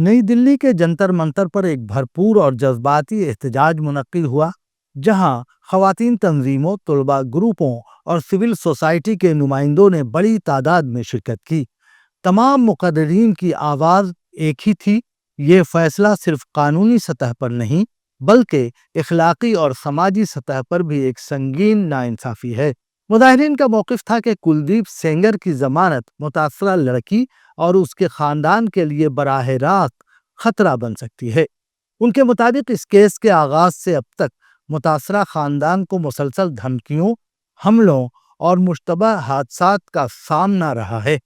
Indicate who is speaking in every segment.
Speaker 1: نئی دلی کے جنتر منتر پر ایک بھرپور اور جذباتی احتجاج منعقد ہوا، جہاں خواتین تنظیموں، طلباء گروپوں اور سول سوسائٹی کے نمائندوں نے بڑی تعداد میں شرکت کی۔ تمام مقررین کی آواز ایک ہی تھی: یہ فیصلہ صرف قانونی سطح پر نہیں بلکہ اخلاقی اور سماجی سطح پر بھی ایک سنگین ناانصافی ہے۔ مظاہرین کا موقف تھا کہ کلدیپ سینگر کی ضمانت متاثرہ لڑکی اور اس کے خاندان کے لیے براہ راست خطرہ بن سکتی ہے۔ ان کے مطابق اس کیس کے آغاز سے اب تک متاثرہ خاندان کو مسلسل دھمکیوں، حملوں اور مشتبہ حادثات کا سامنا رہا ہے،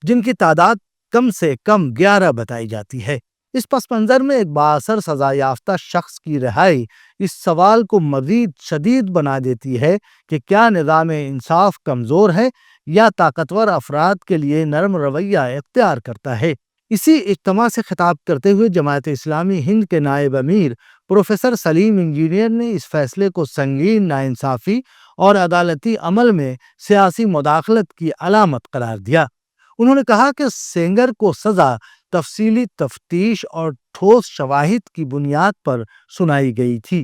Speaker 1: جن کی تعداد کم سے کم 11 بتائی جاتی ہے۔ اس پس منظر میں ایک بااثر سزا یافتہ شخص کی رہائی اس سوال کو مزید شدید بنا دیتی ہے کہ کیا نظام انصاف کمزور ہے یا طاقتور افراد کے لیے نرم رویہ اختیار کرتا ہے۔ اسی اجتماع سے خطاب کرتے ہوئے جماعت اسلامی ہند کے نائب امیر پروفیسر سلیم انجینئر نے اس فیصلے کو سنگین ناانصافی اور عدالتی عمل میں سیاسی مداخلت کی علامت قرار دیا۔ انہوں نے کہا کہ سینگر کو سزا تفصیلی تفتیش اور ٹھوس شواہد کی بنیاد پر سنائی گئی تھی۔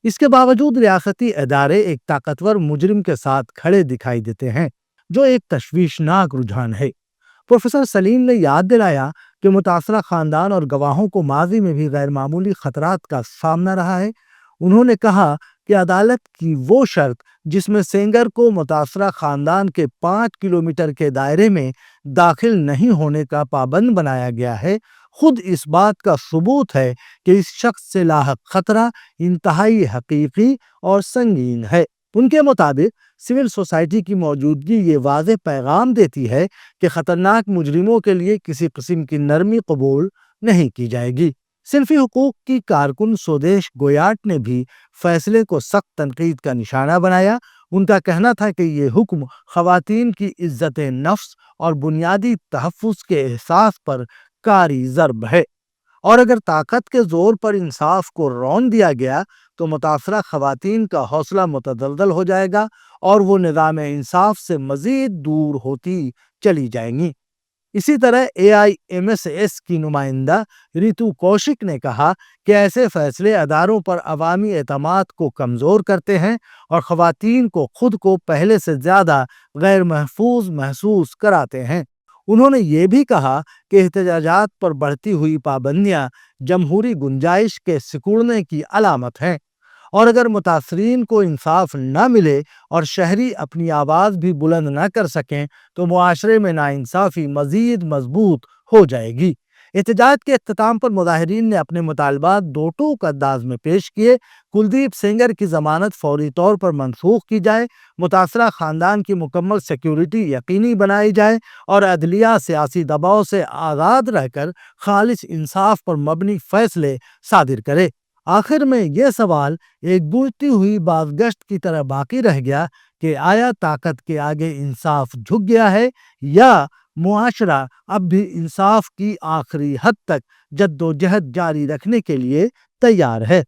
Speaker 1: اس کے باوجود ریاستی ادارے ایک طاقتور مجرم کے ساتھ کھڑے دکھائی دیتے ہیں، جو ایک تشویشناک رجحان ہے۔ پروفیسر سلیم نے یاد دلایا کہ متاثرہ خاندان اور گواہوں کو ماضی میں بھی غیر معمولی خطرات کا سامنا رہا ہے۔ انہوں نے کہا کہ عدالت کی وہ شرط جس میں سینگر کو متاثرہ خاندان کے 5 کلومیٹر کے دائرے میں داخل نہیں ہونے کا پابند بنایا گیا ہے، خود اس بات کا ثبوت ہے کہ اس شخص سے لاحق خطرہ انتہائی حقیقی اور سنگین ہے۔ ان کے مطابق سول سوسائٹی کی موجودگی یہ واضح پیغام دیتی ہے کہ خطرناک مجرموں کے لیے کسی قسم کی نرمی قبول نہیں کی جائے گی۔ صنفی حقوق کی کارکن سودیش گویاٹ نے بھی فیصلے کو سخت تنقید کا نشانہ بنایا۔ ان کا کہنا تھا کہ یہ حکم خواتین کی عزت نفس اور بنیادی تحفظ کے احساس پر کاری ضرب ہے، اور اگر طاقت کے زور پر انصاف کو رون دیا گیا تو متاثرہ خواتین کا حوصلہ متزلزل ہو جائے گا اور وہ نظام انصاف سے مزید دور ہوتی چلی جائیں گی۔ اسی طرح AIMSS کی نمائندہ ریتو کوشک نے کہا کہ ایسے فیصلے اداروں پر عوامی اعتماد کو کمزور کرتے ہیں اور خواتین کو خود کو پہلے سے زیادہ غیر محفوظ محسوس کراتے ہیں۔ انہوں نے یہ بھی کہا کہ احتجاجات پر بڑھتی ہوئی پابندیاں جمہوری گنجائش کے سکڑنے کی علامت ہیں، اور اگر متاثرین کو انصاف نہ ملے اور شہری اپنی آواز بھی بلند نہ کر سکیں تو معاشرے میں ناانصافی مزید مضبوط ہو جائے گی۔ احتجاج کے اختتام پر مظاہرین نے اپنے مطالبات دو ٹوک انداز میں پیش کیے: کلدیپ سینگر کی ضمانت فوری طور پر منسوخ کی جائے، متاثرہ خاندان کی مکمل سیکیورٹی یقینی بنائی جائے، اور عدلیہ سیاسی دباؤ سے آزاد رہ کر خالص انصاف پر مبنی فیصلے صادر کرے۔ آخر میں یہ سوال ایک بوجھتی ہوئی بازگشت کی طرح باقی رہ گیا کہ آیا طاقت کے آگے انصاف جھک گیا ہے یا معاشرہ اب بھی انصاف کی آخری حد تک جدوجہد جاری رکھنے کے لیے تیار ہے؟